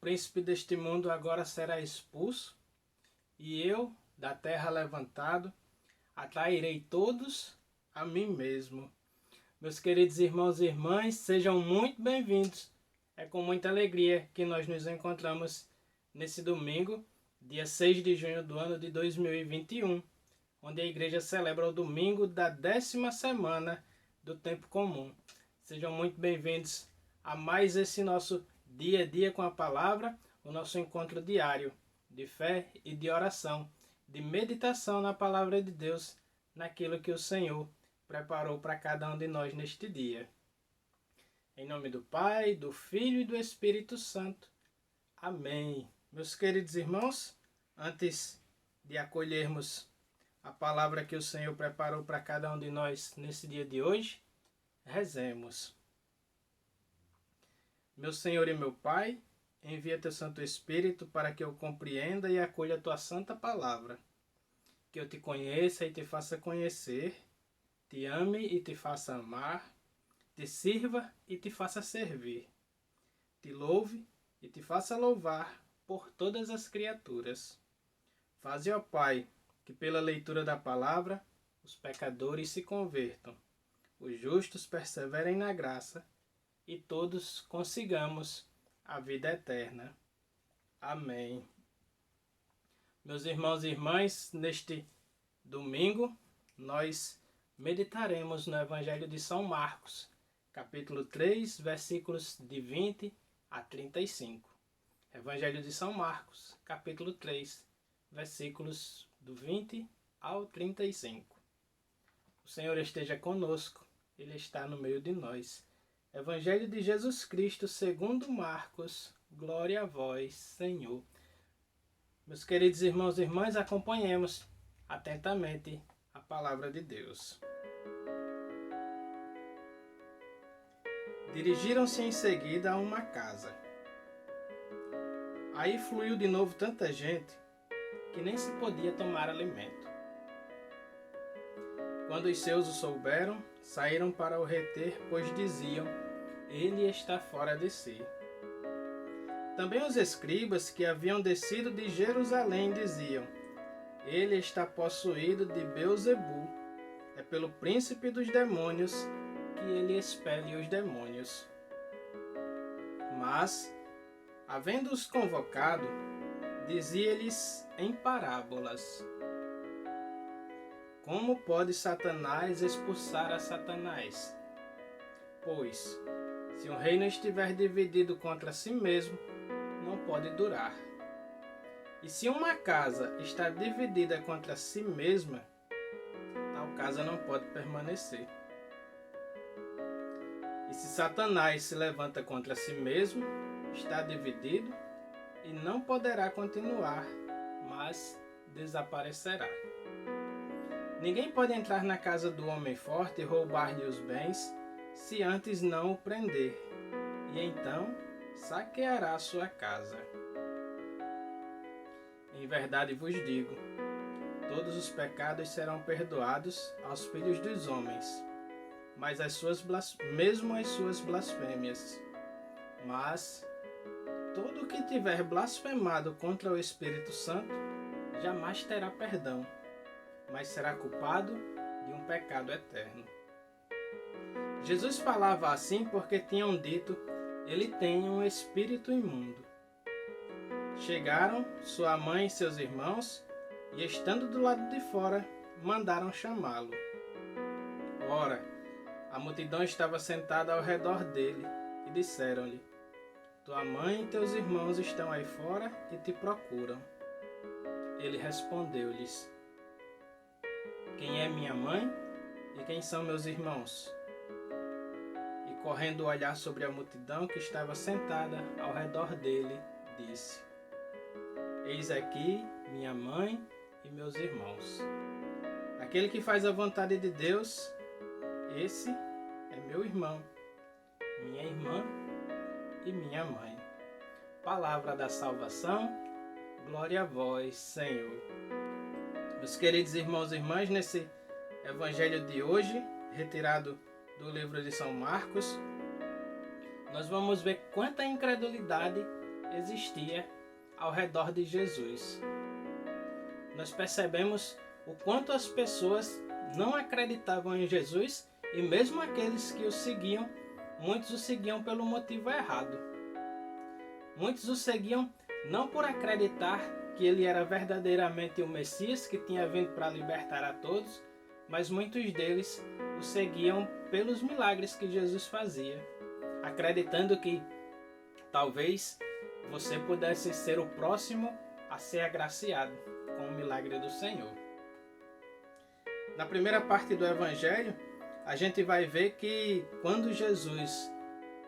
príncipe deste mundo agora será expulso, e eu, da terra levantado, atrairei todos a mim mesmo. Meus queridos irmãos e irmãs, sejam muito bem-vindos. É com muita alegria que nós nos encontramos nesse domingo, dia 6 de junho do ano de 2021, onde a igreja celebra o domingo da 10ª semana do tempo comum. Sejam muito bem-vindos a mais esse nosso dia a dia com a palavra, o nosso encontro diário de fé e de oração, de meditação na palavra de Deus, naquilo que o Senhor preparou para cada um de nós neste dia. Em nome do Pai, do Filho e do Espírito Santo. Amém. Meus queridos irmãos, antes de acolhermos a palavra que o Senhor preparou para cada um de nós nesse dia de hoje, rezemos. Meu Senhor e meu Pai, envia teu Santo Espírito para que eu compreenda e acolha a tua santa palavra, que eu te conheça e te faça conhecer, te ame e te faça amar, te sirva e te faça servir, te louve e te faça louvar por todas as criaturas. Faze, ó Pai, que pela leitura da palavra os pecadores se convertam, os justos perseverem na graça e todos consigamos a vida eterna. Amém. Meus irmãos e irmãs, neste domingo nós meditaremos no Evangelho de São Marcos, capítulo 3, versículos de 20 a 35. Evangelho de São Marcos, capítulo 3, versículos do 20 ao 35. O Senhor esteja conosco, Ele está no meio de nós. Evangelho de Jesus Cristo segundo Marcos, glória a vós, Senhor. Meus queridos irmãos e irmãs, acompanhemos atentamente a palavra de Deus. Dirigiram-se em seguida a uma casa. Aí fluiu de novo tanta gente que nem se podia tomar alimento. Quando os seus o souberam, saíram para o reter, pois diziam: ele está fora de si. Também os escribas que haviam descido de Jerusalém diziam: ele está possuído de Beelzebu, é pelo príncipe dos demônios que ele expele os demônios. Mas, havendo-os convocado, dizia-lhes em parábolas: como pode Satanás expulsar a Satanás? Pois, se um reino estiver dividido contra si mesmo, não pode durar. E se uma casa está dividida contra si mesma, tal casa não pode permanecer. E se Satanás se levanta contra si mesmo, está dividido e não poderá continuar, mas desaparecerá. Ninguém pode entrar na casa do homem forte e roubar-lhe os bens, se antes não o prender, e então saqueará sua casa. Em verdade vos digo, todos os pecados serão perdoados aos filhos dos homens, mas mesmo as suas blasfêmias. Mas todo o que tiver blasfemado contra o Espírito Santo jamais terá perdão, mas será culpado de um pecado eterno. Jesus falava assim porque tinham dito: ele tem um espírito imundo. Chegaram sua mãe e seus irmãos, e estando do lado de fora, mandaram chamá-lo. Ora, a multidão estava sentada ao redor dele, e disseram-lhe: tua mãe e teus irmãos estão aí fora e te procuram. Ele respondeu-lhes: quem é minha mãe e quem são meus irmãos? E correndo o olhar sobre a multidão que estava sentada ao redor dele, disse: eis aqui minha mãe e meus irmãos. Aquele que faz a vontade de Deus, esse é meu irmão, minha irmã e minha mãe. Palavra da salvação, glória a vós, Senhor. Meus queridos irmãos e irmãs, nesse evangelho de hoje, retirado do livro de São Marcos, nós vamos ver quanta incredulidade existia ao redor de Jesus. Nós percebemos o quanto as pessoas não acreditavam em Jesus e mesmo aqueles que o seguiam, muitos o seguiam pelo motivo errado. Muitos o seguiam não por acreditar que ele era verdadeiramente o Messias que tinha vindo para libertar a todos, mas muitos deles o seguiam pelos milagres que Jesus fazia, acreditando que talvez você pudesse ser o próximo a ser agraciado com o milagre do Senhor. Na primeira parte do Evangelho, a gente vai ver que quando Jesus,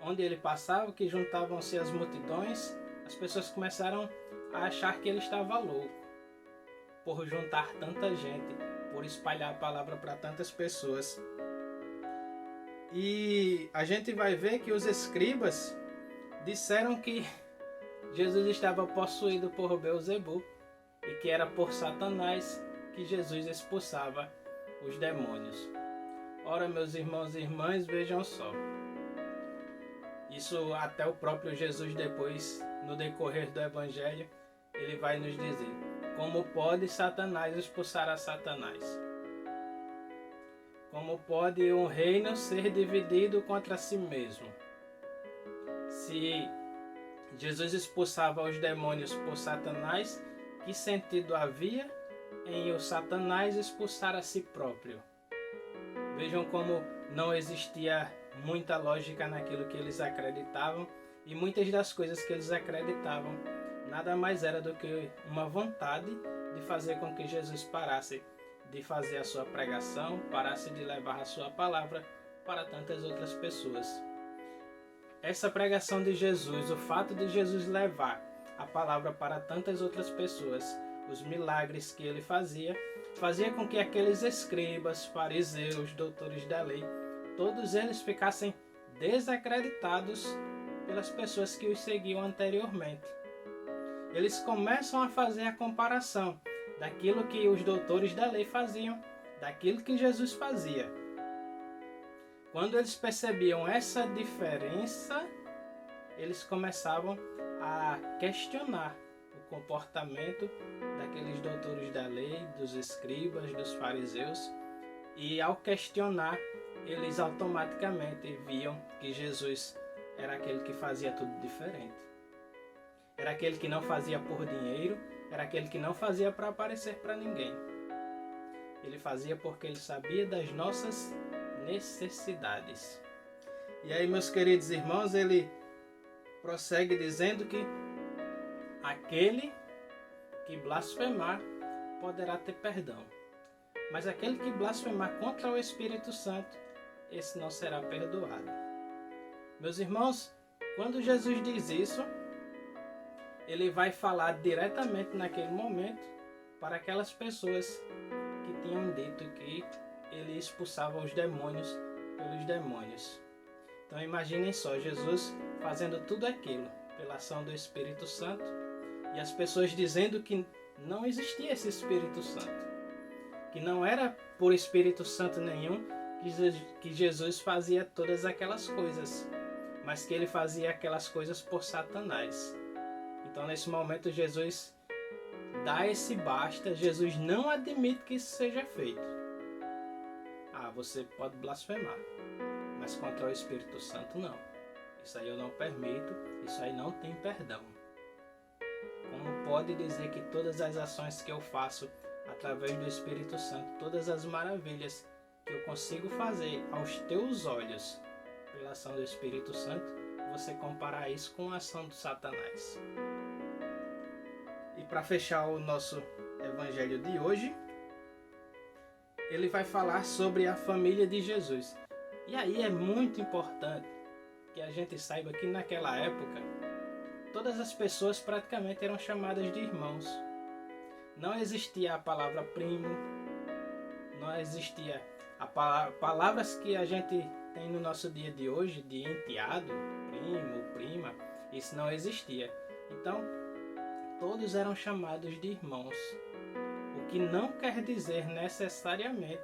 onde ele passava, que juntavam-se as multidões, as pessoas começaram a achar que ele estava louco por juntar tanta gente, por espalhar a palavra para tantas pessoas. E a gente vai ver que os escribas disseram que Jesus estava possuído por Beelzebul e que era por Satanás que Jesus expulsava os demônios. Ora, meus irmãos e irmãs, vejam só. Isso até o próprio Jesus depois, no decorrer do Evangelho, ele vai nos dizer: como pode Satanás expulsar a Satanás? Como pode um reino ser dividido contra si mesmo? Se Jesus expulsava os demônios por Satanás, que sentido havia em o Satanás expulsar a si próprio? Vejam como não existia muita lógica naquilo que eles acreditavam, e muitas das coisas que eles acreditavam nada mais era do que uma vontade de fazer com que Jesus parasse de fazer a sua pregação, parasse de levar a sua palavra para tantas outras pessoas. Essa pregação de Jesus, o fato de Jesus levar a palavra para tantas outras pessoas, os milagres que ele fazia com que aqueles escribas, fariseus, doutores da lei, todos eles ficassem desacreditados pelas pessoas que os seguiam anteriormente. Eles começam a fazer a comparação daquilo que os doutores da lei faziam, daquilo que Jesus fazia. Quando eles percebiam essa diferença, eles começavam a questionar o comportamento daqueles doutores da lei, dos escribas, dos fariseus, e ao questionar, eles automaticamente viam que Jesus era aquele que fazia tudo diferente. Era aquele que não fazia por dinheiro, era aquele que não fazia para aparecer para ninguém. Ele fazia porque ele sabia das nossas necessidades. E aí, meus queridos irmãos, ele prossegue dizendo que aquele que blasfemar poderá ter perdão, mas aquele que blasfemar contra o Espírito Santo, esse não será perdoado. Meus irmãos, quando Jesus diz isso, ele vai falar diretamente naquele momento para aquelas pessoas que tinham dito que ele expulsava os demônios pelos demônios. Então imaginem só, Jesus fazendo tudo aquilo pela ação do Espírito Santo e as pessoas dizendo que não existia esse Espírito Santo, que não era por Espírito Santo nenhum que Jesus fazia todas aquelas coisas, mas que ele fazia aquelas coisas por Satanás. Então nesse momento Jesus dá esse basta, Jesus não admite que isso seja feito. Você pode blasfemar, mas contra o Espírito Santo não. Isso aí eu não permito, isso aí não tem perdão. Como pode dizer que todas as ações que eu faço através do Espírito Santo, todas as maravilhas que eu consigo fazer aos teus olhos pela ação do Espírito Santo, você comparar isso com a ação do Satanás? E para fechar o nosso evangelho de hoje, ele vai falar sobre a família de Jesus. E aí é muito importante que a gente saiba que naquela época, todas as pessoas praticamente eram chamadas de irmãos. Não existia a palavra primo, não existia palavras que a gente tem no nosso dia de hoje, de enteado, primo, prima, isso não existia. Então, todos eram chamados de irmãos. O que não quer dizer necessariamente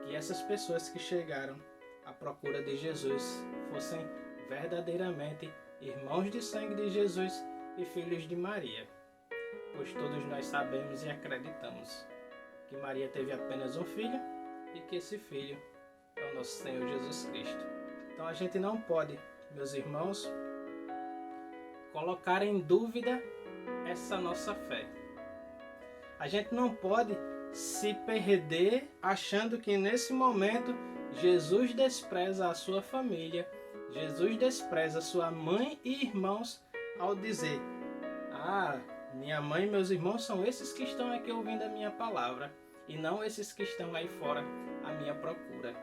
que essas pessoas que chegaram à procura de Jesus fossem verdadeiramente irmãos de sangue de Jesus e filhos de Maria, pois todos nós sabemos e acreditamos que Maria teve apenas um filho e que esse filho é o nosso Senhor Jesus Cristo. Então a gente não pode, meus irmãos, colocar em dúvida essa nossa fé. A gente não pode se perder achando que nesse momento Jesus despreza a sua família, Jesus despreza sua mãe e irmãos ao dizer: minha mãe e meus irmãos são esses que estão aqui ouvindo a minha palavra e não esses que estão aí fora à minha procura.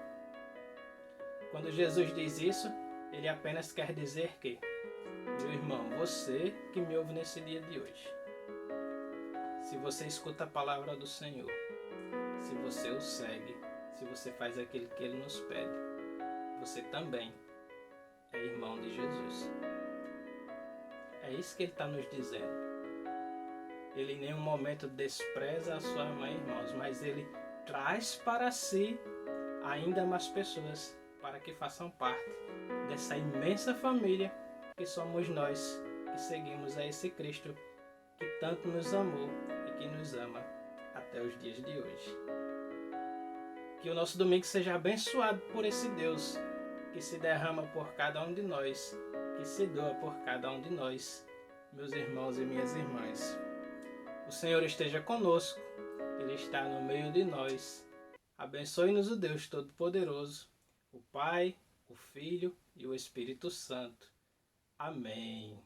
Quando Jesus diz isso, ele apenas quer dizer que, meu irmão, você que me ouve nesse dia de hoje, se você escuta a palavra do Senhor, se você o segue, se você faz aquilo que ele nos pede, você também é irmão de Jesus. É isso que ele está nos dizendo. Ele em nenhum momento despreza a sua mãe e irmãos, mas ele traz para si ainda mais pessoas para que façam parte dessa imensa família que somos nós, que seguimos a esse Cristo que tanto nos amou e que nos ama até os dias de hoje. Que o nosso domingo seja abençoado por esse Deus que se derrama por cada um de nós, que se doa por cada um de nós, meus irmãos e minhas irmãs. O Senhor esteja conosco, Ele está no meio de nós. Abençoe-nos o Deus Todo-Poderoso, o Pai, o Filho e o Espírito Santo. Amém.